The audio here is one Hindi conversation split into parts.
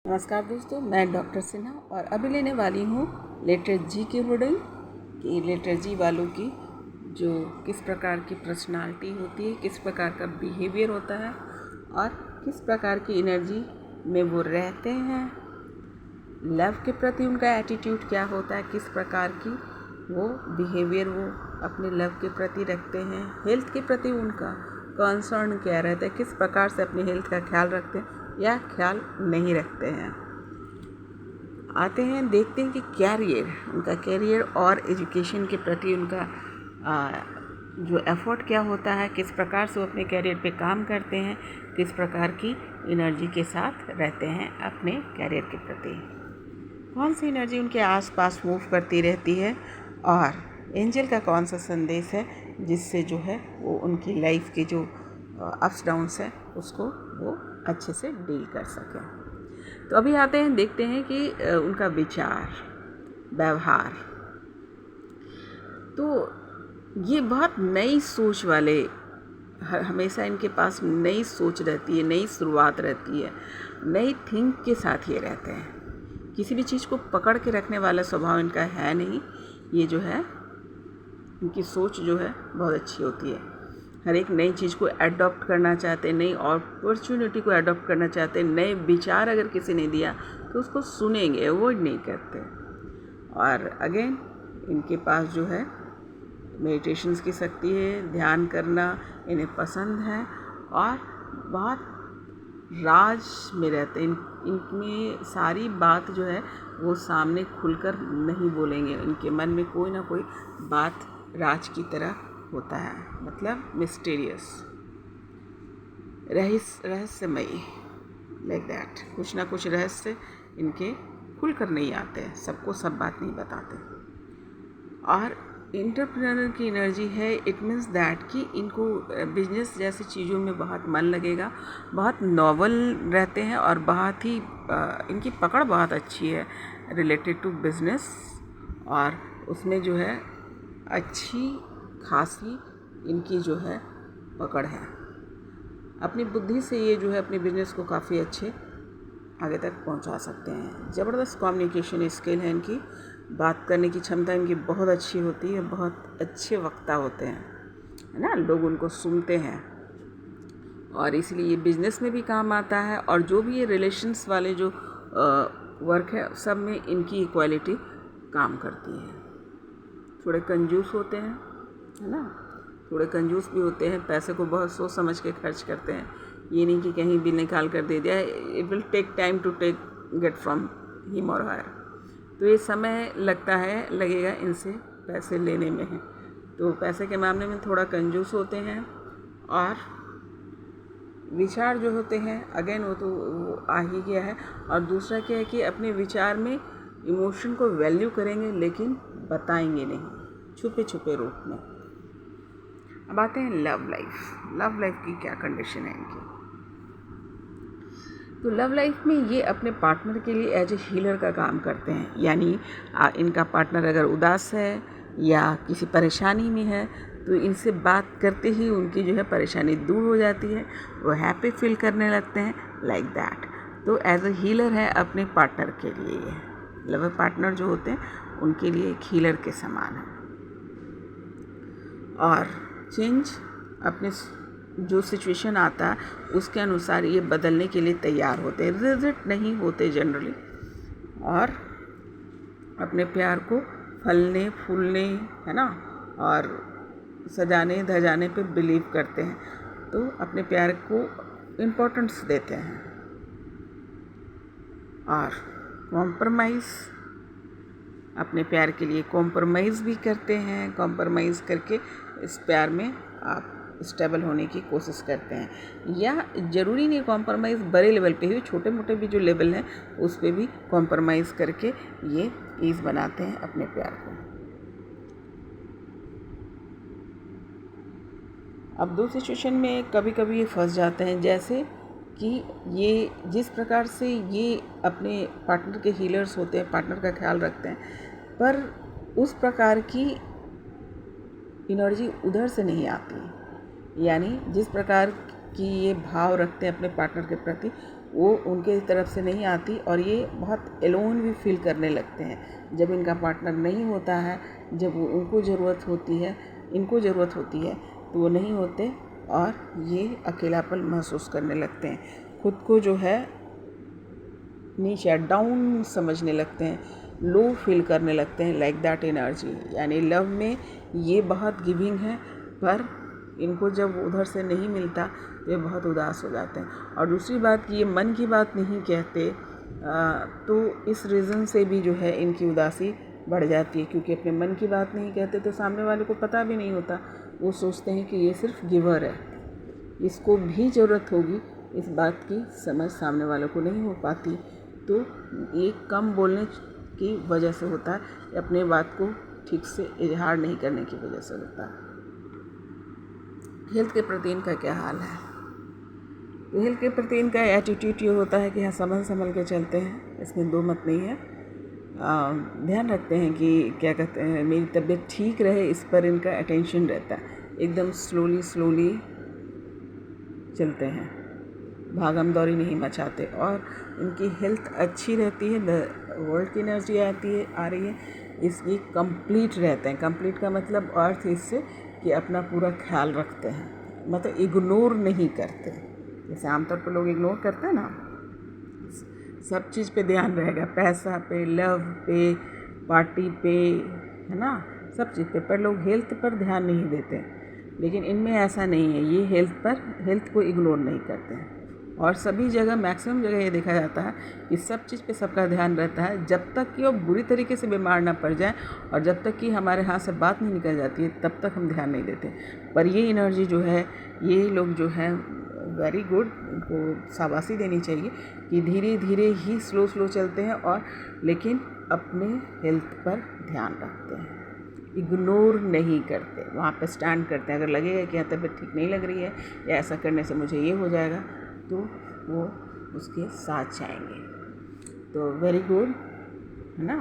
नमस्कार दोस्तों, मैं डॉक्टर सिन्हा और अभी लेने वाली हूँ लेटर जी की रीडिंग कि लेटर जी वालों की जो किस प्रकार की पर्सनालिटी होती है, किस प्रकार का बिहेवियर होता है और किस प्रकार की एनर्जी में वो रहते हैं, लव के प्रति उनका एटीट्यूड क्या होता है, किस प्रकार की वो बिहेवियर वो अपने लव के प्रति रखते हैं, हेल्थ के प्रति उनका कंसर्न क्या रहता है, किस प्रकार से अपनी हेल्थ का ख्याल रखते हैं या ख्याल नहीं रखते हैं। आते हैं, देखते हैं कि उनका कैरियर और एजुकेशन के प्रति उनका जो एफर्ट क्या होता है, किस प्रकार से वो अपने कैरियर पे काम करते हैं, किस प्रकार की एनर्जी के साथ रहते हैं अपने कैरियर के प्रति, कौन सी एनर्जी उनके आसपास मूव करती रहती है और एंजल का कौन सा संदेश है जिससे जो है वो उनकी लाइफ के जो अप्स डाउन्स है उसको वो अच्छे से डील कर सकें। तो अभी आते हैं, देखते हैं कि उनका विचार, व्यवहार। तो ये बहुत नई सोच वाले, हमेशा इनके पास नई सोच रहती है, नई शुरुआत रहती है, नई थिंक के साथ ये रहते हैं। किसी भी चीज़ को पकड़ के रखने वाला स्वभाव इनका है नहीं। ये जो है इनकी सोच जो है बहुत अच्छी होती है। हर एक नई चीज़ को अडॉप्ट करना चाहते हैं, नई अपॉर्चुनिटी को अडॉप्ट करना चाहते हैं, नए विचार अगर किसी ने दिया तो उसको सुनेंगे, अवॉइड नहीं करते। और अगेन इनके पास जो है मेडिटेशंस की शक्ति है, ध्यान करना इन्हें पसंद है और बहुत राज में रहते हैं। इनमें सारी बात जो है वो सामने खुलकर नहीं बोलेंगे। इनके मन में कोई ना कोई बात राज की तरह होता है, मतलब मिस्टीरियस, रहस्यमयी, लाइक दैट। कुछ ना कुछ रहस्य इनके खुलकर नहीं आते हैं, सबको सब बात नहीं बताते। और एंटरप्रेन्योर की एनर्जी है, इट मीन्स दैट कि इनको बिजनेस जैसी चीज़ों में बहुत मन लगेगा, बहुत नॉवल रहते हैं और बहुत ही इनकी पकड़ बहुत अच्छी है रिलेटेड टू बिजनेस। और उसमें जो है अच्छी खासी इनकी जो है पकड़ है। अपनी बुद्धि से ये जो है अपने बिजनेस को काफ़ी अच्छे आगे तक पहुंचा सकते हैं। ज़बरदस्त कम्युनिकेशन स्किल है इनकी, बात करने की क्षमता इनकी बहुत अच्छी होती है, बहुत अच्छे वक्ता होते हैं, है ना, लोग उनको सुनते हैं और इसलिए ये बिजनेस में भी काम आता है। और जो भी ये रिलेशंस वाले जो वर्क है सब में इनकी इक्वालिटी काम करती है। थोड़े कंजूस होते हैं, है ना, थोड़े कंजूस भी होते हैं, पैसे को बहुत सोच समझ के खर्च करते हैं। ये नहीं कि कहीं भी निकाल कर दे दिया, it will take time to get from him और हर। तो ये समय लगेगा इनसे पैसे लेने में है। तो पैसे के मामले में थोड़ा कंजूस होते हैं। और विचार जो होते हैं अगेन वो आ ही गया है। और दूसरा क्या है कि अपने विचार में इमोशन को वैल्यू करेंगे लेकिन बताएंगे नहीं, छुपे छुपे रूप में। अब आते हैं लव लाइफ की क्या कंडीशन है इनकी। तो लव लाइफ में ये अपने पार्टनर के लिए एज ए हीलर का काम करते हैं। यानी इनका पार्टनर अगर उदास है या किसी परेशानी में है तो इनसे बात करते ही उनकी जो है परेशानी दूर हो जाती है, वो हैप्पी फील करने लगते हैं, लाइक दैट। तो एज ए हीलर है अपने पार्टनर के लिए। ये लवर पार्टनर जो होते हैं उनके लिए एक हीलर के समान है। और चेंज अपने जो सिचुएशन आता है उसके अनुसार ये बदलने के लिए तैयार होते हैं, रिजिड नहीं होते जनरली। और अपने प्यार को फलने फूलने, है ना, और सजाने धजाने पे बिलीव करते हैं। तो अपने प्यार को इम्पोर्टेंस देते हैं। और कॉम्प्रोमाइज़, अपने प्यार के लिए कॉम्प्रोमाइज़ भी करते हैं। कॉम्प्रोमाइज़ करके इस प्यार में आप स्टेबल होने की कोशिश करते हैं। या ज़रूरी नहीं कॉम्प्रोमाइज़ बड़े लेवल पे ही, छोटे मोटे भी जो लेवल हैं उस पे भी कॉम्प्रोमाइज़ करके ये ईज़ बनाते हैं अपने प्यार को। अब दो सिचुएशन में कभी कभी ये फंस जाते हैं, जैसे कि ये जिस प्रकार से ये अपने पार्टनर के हीलर्स होते हैं, पार्टनर का ख्याल रखते हैं, पर उस प्रकार की एनर्जी उधर से नहीं आती। यानी जिस प्रकार कि ये भाव रखते हैं अपने पार्टनर के प्रति, वो उनके तरफ से नहीं आती और ये बहुत एलोन भी फील करने लगते हैं जब इनका पार्टनर नहीं होता है। जब उनको ज़रूरत होती है, इनको ज़रूरत होती है, तो वो नहीं होते और ये अकेलापन महसूस करने लगते हैं। खुद को जो है नीचे डाउन समझने लगते हैं, लो फील करने लगते हैं, लाइक दैट एनर्जी। यानी लव में ये बहुत गिविंग है, पर इनको जब उधर से नहीं मिलता तो ये बहुत उदास हो जाते हैं। और दूसरी बात कि ये मन की बात नहीं कहते, तो इस रीज़न से भी जो है इनकी उदासी बढ़ जाती है, क्योंकि अपने मन की बात नहीं कहते तो सामने वाले को पता भी नहीं होता। वो सोचते हैं कि ये सिर्फ गिवर है, इसको भी ज़रूरत होगी, इस बात की समझ सामने वाले को नहीं हो पाती। तो ये कम बोलने की वजह से होता है, अपने बात को ठीक से इजहार नहीं करने की वजह से होता है। हेल्थ के प्रति इनका क्या हाल है? तो हेल्थ के प्रति इनका एटीट्यूड ये होता है कि हाँ, संभल के चलते हैं, इसमें दो मत नहीं है। ध्यान रखते हैं कि क्या कहते हैं, मेरी तबीयत ठीक रहे, इस पर इनका अटेंशन रहता है। एकदम स्लोली चलते हैं, भागम दौड़ी नहीं मचाते और इनकी हेल्थ अच्छी रहती है। वर्ल्ड की एनर्जी आ रही है, इसकी कंप्लीट रहते हैं। कंप्लीट का मतलब अर्थ इससे कि अपना पूरा ख्याल रखते हैं, मतलब इग्नोर नहीं करते। जैसे आमतौर पर लोग इग्नोर करते हैं ना, सब चीज़ पे ध्यान रहेगा, पैसा पे, लव पे, पार्टी पे, है ना, सब चीज़ पे, पर लोग हेल्थ पर ध्यान नहीं देते। लेकिन इनमें ऐसा नहीं है, ये हेल्थ को इग्नोर नहीं करते हैं। और सभी जगह, मैक्सिमम जगह ये देखा जाता है कि सब चीज़ पे सबका ध्यान रहता है, जब तक कि वो बुरी तरीके से बीमार ना पड़ जाए और जब तक कि हमारे हाथ से बात नहीं निकल जाती है, तब तक हम ध्यान नहीं देते। पर ये एनर्जी जो है, ये लोग जो है वेरी गुड, इनको शाबाशी देनी चाहिए कि धीरे धीरे ही स्लो चलते हैं और लेकिन अपने हेल्थ पर ध्यान रखते हैं, इग्नोर नहीं करते, वहाँ पे स्टैंड करते हैं। अगर लगेगा कि यहाँ तबीयत ठीक नहीं लग रही है या ऐसा करने से मुझे ये हो जाएगा, तो वो उसके साथ जाएंगे। तो वेरी गुड, है ना।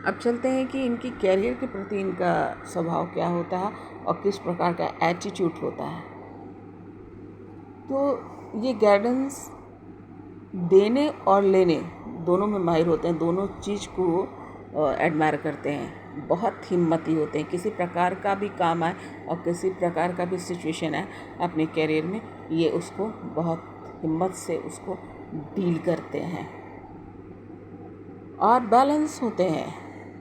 अब चलते हैं कि इनकी कैरियर के प्रति इनका स्वभाव क्या होता है और किस प्रकार का एटीट्यूड होता है। तो ये गाइडेंस देने और लेने दोनों में माहिर होते हैं, दोनों चीज़ को एडमायर करते हैं, बहुत हिम्मती होते हैं। किसी प्रकार का भी काम आए और किसी प्रकार का भी सिचुएशन आए अपने कैरियर में, ये उसको बहुत हिम्मत से उसको डील करते हैं और बैलेंस होते हैं।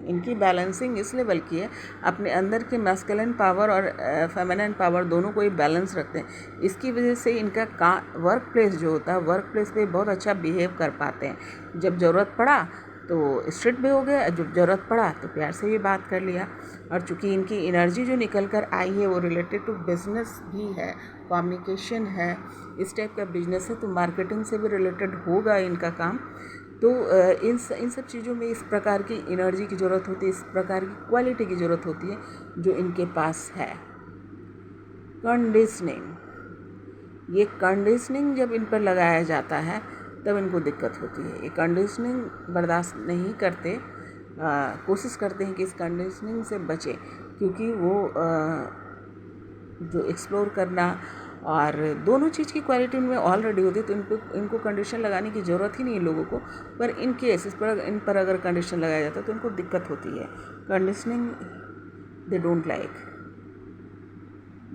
इनकी बैलेंसिंग इस लेवल की है, अपने अंदर के मैस्कुलिन पावर और फेमिनिन पावर दोनों को ही बैलेंस रखते हैं। इसकी वजह से इनका वर्क प्लेस जो होता है, वर्क प्लेस पे बहुत अच्छा बिहेव कर पाते हैं। जब ज़रूरत पड़ा तो स्ट्रिक्ट भी हो गए, जब ज़रूरत पड़ा तो प्यार से भी बात कर लिया। और चूँकि इनकी एनर्जी जो निकल कर आई है वो रिलेटेड टू बिजनेस भी है, कम्युनिकेशन है, इस टाइप का बिजनेस है, तो मार्केटिंग से भी रिलेटेड होगा इनका काम। तो इन सब चीज़ों में इस प्रकार की एनर्जी की ज़रूरत होती है, इस प्रकार की क्वालिटी की ज़रूरत होती है जो इनके पास है। कंडीशनिंग, ये कंडीशनिंग जब इन पर लगाया जाता है तब इनको दिक्कत होती है। ये कंडीशनिंग बर्दाश्त नहीं करते, कोशिश करते हैं कि इस कंडीशनिंग से बचें, क्योंकि वो जो एक्सप्लोर करना और दोनों चीज़ की क्वालिटी उनमें ऑलरेडी होती है, तो इनको कंडीशन लगाने की ज़रूरत ही नहीं है लोगों को। पर इन केस इन पर अगर कंडीशन लगाया जाता है तो इनको दिक्कत होती है। Conditioning they don't like.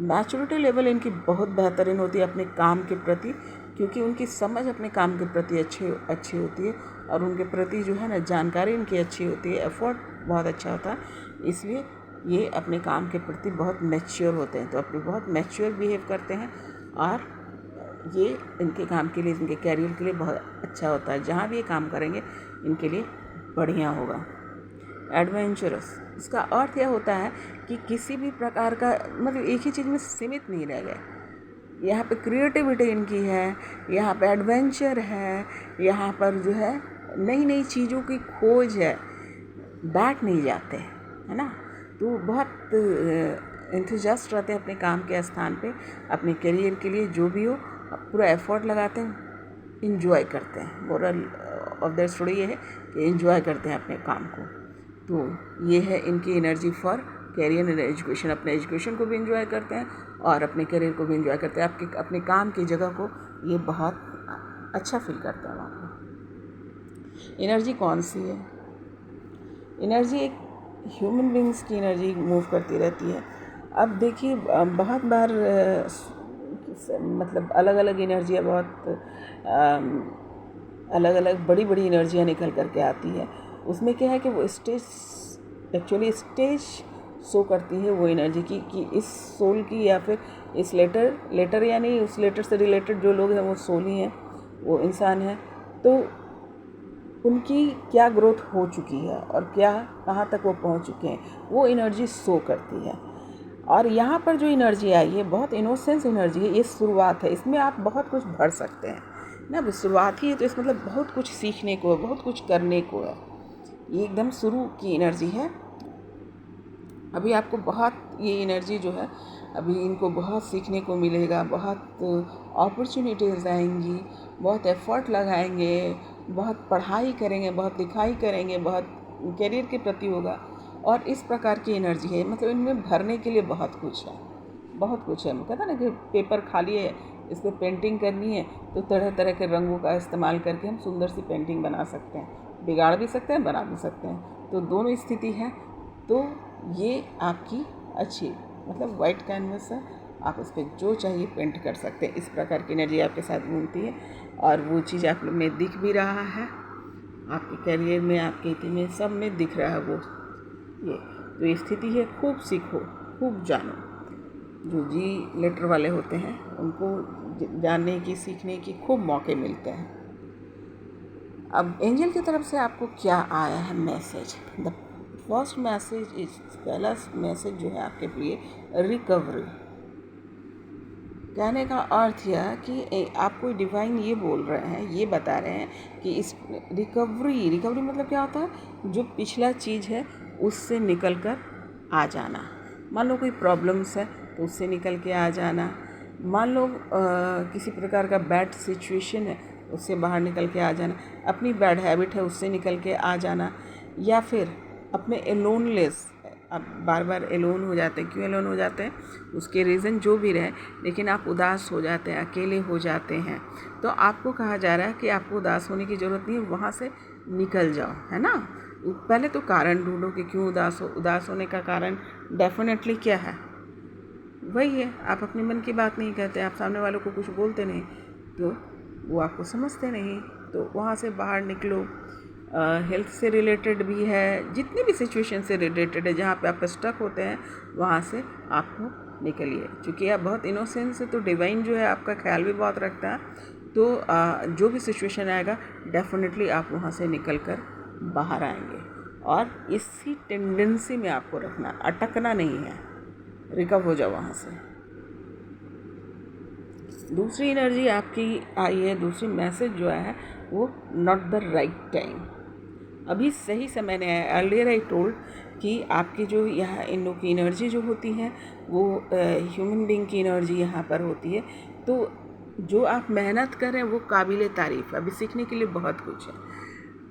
Maturity level इनकी बहुत बेहतरीन होती है अपने काम के प्रति, क्योंकि उनकी समझ अपने काम के प्रति अच्छी होती है और उनके प्रति जो है ना जानकारी इनकी अच्छी होती है, एफर्ट बहुत अच्छा होता है, इसलिए ये अपने काम के प्रति बहुत मैच्योर होते हैं। तो अपने बहुत मैच्योर बिहेव करते हैं और ये इनके काम के लिए, इनके कैरियर के लिए बहुत अच्छा होता है। जहाँ भी ये काम करेंगे इनके लिए बढ़िया होगा। एडवेंचरस, इसका अर्थ यह होता है कि किसी भी प्रकार का, मतलब एक ही चीज़ में सीमित नहीं रह गए। यहाँ पे क्रिएटिविटी इनकी है, यहाँ पे एडवेंचर है, यहाँ पर जो है नई नई चीज़ों की खोज है, बैठ नहीं जाते, है ना। तो बहुत एंथुसियास्ट रहते हैं अपने काम के स्थान पे, अपने करियर के लिए जो भी हो पूरा एफर्ट लगाते हैं, इंजॉय करते हैं। मोरल ऑफ द स्टोरी ये है कि इंजॉय करते हैं अपने काम को। तो ये है इनकी energy for career and education. अपने एजुकेशन को भी इंजॉय करते हैं और अपने करियर को भी इंजॉय करते हैं। अपने काम की जगह को ये बहुत अच्छा फील करता है वहाँ पर। एनर्जी कौन सी है? एनर्जी एक ह्यूमन बींग्स की एनर्जी मूव करती रहती है। अब देखिए बहुत बार मतलब अलग अलग एनर्जियाँ बहुत अलग अलग बड़ी बड़ी एनर्जियाँ निकल करके आती है। उसमें क्या है कि वो एक्चुअली स्टेज शो करती है वो एनर्जी की कि इस सोल की या फिर इस लेटर या नहीं, उस लेटर से रिलेटेड जो लोग हैं वो सोल ही हैं, वो इंसान हैं, तो उनकी क्या ग्रोथ हो चुकी है और क्या कहाँ तक वो पहुँच चुके हैं, वो एनर्जी शो करती है। और यहाँ पर जो एनर्जी आई है बहुत इनोसेंस एनर्जी है, ये शुरुआत है, इसमें आप बहुत कुछ भर सकते हैं ना। अब शुरुआत ही है तो इस मतलब बहुत कुछ सीखने को है, बहुत कुछ करने को है। ये एकदम शुरू की एनर्जी है। अभी आपको बहुत ये एनर्जी जो है अभी इनको बहुत सीखने को मिलेगा, बहुत अपॉर्चुनिटीज़ आएंगी, बहुत एफर्ट लगाएंगे, बहुत पढ़ाई करेंगे, बहुत लिखाई करेंगे, बहुत करियर के प्रति होगा। और इस प्रकार की एनर्जी है, मतलब इनमें भरने के लिए बहुत कुछ है, बहुत कुछ है। कहता ना कि पेपर खाली है, इस पर पेंटिंग करनी है तो तरह तरह के रंगों का इस्तेमाल करके हम सुंदर सी पेंटिंग बना सकते हैं, बिगाड़ भी सकते हैं, बना भी सकते हैं। तो दोनों स्थिति है। तो ये आपकी अच्छी मतलब वाइट कैनवस है, आप उस पर जो चाहिए पेंट कर सकते हैं। इस प्रकार की एनर्जी आपके साथ घूमती है और वो चीज़ आप लोग में दिख भी रहा है, आपके करियर में, आपके इति में, सब में दिख रहा है वो। ये तो स्थिति है, खूब सीखो, खूब जानो। जो जी लेटर वाले होते हैं उनको जानने की, सीखने की खूब मौके मिलते हैं। अब एंजल की तरफ से आपको क्या आया है message? The first message is, पहला मैसेज जो है आपके लिए रिकवरी। कहने का अर्थ यह कि आपको डिवाइन ये बोल रहे हैं, ये बता रहे हैं कि इस रिकवरी मतलब क्या होता है? जो पिछला चीज़ है उससे निकल कर आ जाना। मान लो कोई प्रॉब्लम्स है तो उससे निकल के आ जाना। मान लो किसी प्रकार का बैड सिचुएशन है, उससे बाहर निकल के आ जाना। अपनी बैड हैबिट है, उससे निकल के आ जाना। या फिर अपने एलोनलेस, आप बार बार एलोन हो जाते हैं। क्यों एलोन हो जाते हैं? उसके रीज़न जो भी रहे, लेकिन आप उदास हो जाते हैं, अकेले हो जाते हैं। तो आपको कहा जा रहा है कि आपको उदास होने की ज़रूरत नहीं है, वहाँ से निकल जाओ, है ना। पहले तो कारण ढूंढो कि क्यों उदास हो। उदास होने का कारण डेफिनेटली क्या है? वही है, आप अपने मन की बात नहीं कहते, आप सामने वालों को कुछ बोलते नहीं, तो वो आपको समझते नहीं। तो वहाँ से बाहर निकलो। हेल्थ से रिलेटेड भी है, जितनी भी सिचुएशन से रिलेटेड है जहाँ पे आप स्टक होते हैं, वहाँ से आपको निकलिए। क्योंकि आप बहुत इनोसेंस है तो डिवाइन जो है आपका ख्याल भी बहुत रखता है। तो जो भी सिचुएशन आएगा डेफिनेटली आप वहाँ से निकल कर बाहर आएंगे। और इसी टेंडेंसी में आपको रखना, अटकना नहीं है, रिकवर हो जाओ वहाँ से। दूसरी एनर्जी आपकी आई है, दूसरी मैसेज जो है वो नॉट द राइट टाइम, अभी सही समय नहीं आया। अर्लियर आई टोल्ड कि आपकी जो यहाँ इन लोग की एनर्जी जो होती है वो ह्यूमन बीइंग की एनर्जी यहाँ पर होती है। तो जो आप मेहनत कर रहे हैं वो काबिल तारीफ़, अभी सीखने के लिए बहुत कुछ है।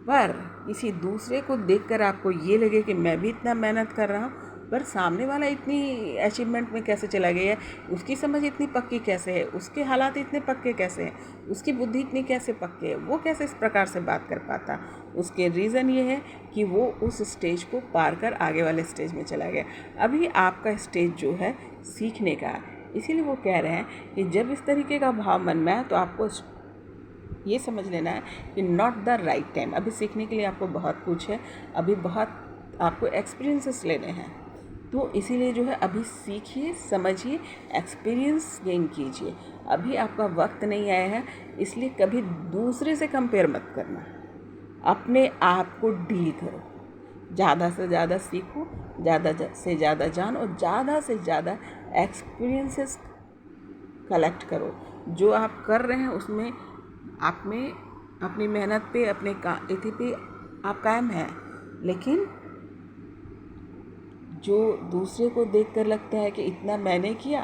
पर किसी दूसरे को देखकर आपको ये लगे कि मैं भी इतना मेहनत कर रहा हूँ, पर सामने वाला इतनी अचीवमेंट में कैसे चला गया है, उसकी समझ इतनी पक्की कैसे है, उसके हालात इतने पक्के कैसे हैं, उसकी बुद्धि इतनी कैसे पक्के है, वो कैसे इस प्रकार से बात कर पाता। उसके रीज़न ये है कि वो उस स्टेज को पार कर आगे वाले स्टेज में चला गया। अभी आपका स्टेज जो है सीखने का, इसीलिए वो कह रहे हैं कि जब इस तरीके का भाव मन में है तो आपको ये समझ लेना है कि नॉट द राइट टाइम। अभी सीखने के लिए आपको बहुत कुछ है, अभी बहुत आपको एक्सपीरियंसेस लेने हैं। तो इसीलिए जो है अभी सीखिए, समझिए, एक्सपीरियंस गेन कीजिए। अभी आपका वक्त नहीं आया है, इसलिए कभी दूसरे से कंपेयर मत करना, अपने आप को डील करो। ज़्यादा से ज़्यादा सीखो, ज़्यादा से ज़्यादा जानो, ज़्यादा से ज़्यादा एक्सपीरियंसेस कलेक्ट करो। जो आप कर रहे हैं उसमें आप में अपनी मेहनत पे, अपने इति पे आप कायम हैं, लेकिन जो दूसरे को देखकर लगता है कि इतना मैंने किया,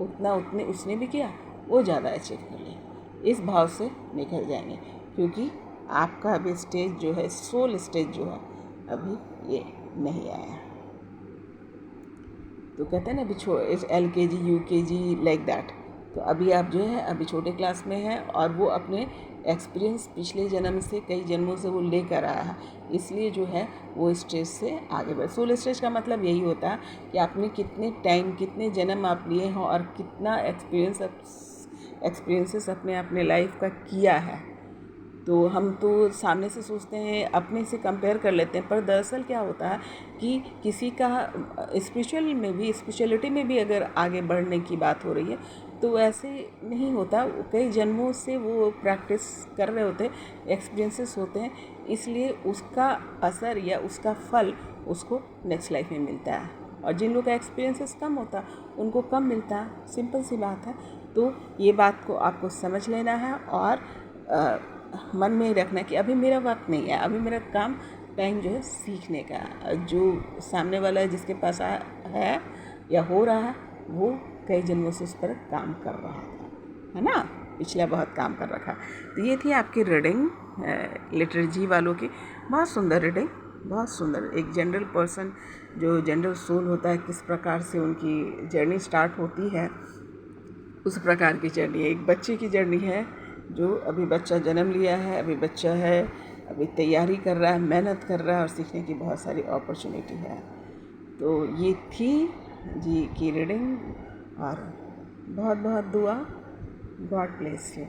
उतना उसने भी किया, वो ज़्यादा अचीव कर ले, इस भाव से निकल जाएंगे। क्योंकि आपका अभी स्टेज जो है, सोल स्टेज जो है, अभी ये नहीं आया। तो कहते हैं ना अभी LKG UKG लाइक दैट। तो अभी आप जो है अभी छोटे क्लास में हैं और वो अपने एक्सपीरियंस पिछले जन्म से, कई जन्मों से वो लेकर आया है, इसलिए जो है वो स्टेज से आगे बढ़े। सोल स्टेज का मतलब यही होता है कि आपने कितने टाइम, कितने जन्म आप लिए हों और कितना एक्सपीरियंसेस अपने अपने लाइफ का किया है। तो हम तो सामने से सोचते हैं, अपने से कंपेयर कर लेते हैं, पर दरअसल क्या होता है कि किसी का स्पिरिचुअलिटी में भी अगर आगे बढ़ने की बात हो रही है तो ऐसे नहीं होता। कई जन्मों से वो प्रैक्टिस कर रहे होते हैं, एक्सपीरियंसेस होते हैं, इसलिए उसका असर या उसका फल उसको नेक्स्ट लाइफ में मिलता है। और जिन लोगों का एक्सपीरियंसेस कम होता उनको कम मिलता है, सिंपल सी बात है। तो ये बात को आपको समझ लेना है और मन में रखना कि अभी मेरा वक्त नहीं है, अभी मेरा काम टाइम जो है सीखने का। जो सामने वाला है, जिसके पास है या हो रहा है, वो कई जन्मों से उस पर काम कर रहा है ना, पिछला बहुत काम कर रखा। तो ये थी आपकी रीडिंग लिटरेजी वालों की, बहुत सुंदर रीडिंग, बहुत सुंदर। एक जनरल पर्सन, जो जनरल सोल होता है, किस प्रकार से उनकी जर्नी स्टार्ट होती है, उस प्रकार की जर्नी है। एक बच्चे की जर्नी है, जो अभी बच्चा जन्म लिया है, अभी बच्चा है, अभी तैयारी कर रहा है, मेहनत कर रहा है और सीखने की बहुत सारी अपॉर्चुनिटी है। तो ये थी जी की रीडिंग और बहुत बहुत दुआ। God bless you.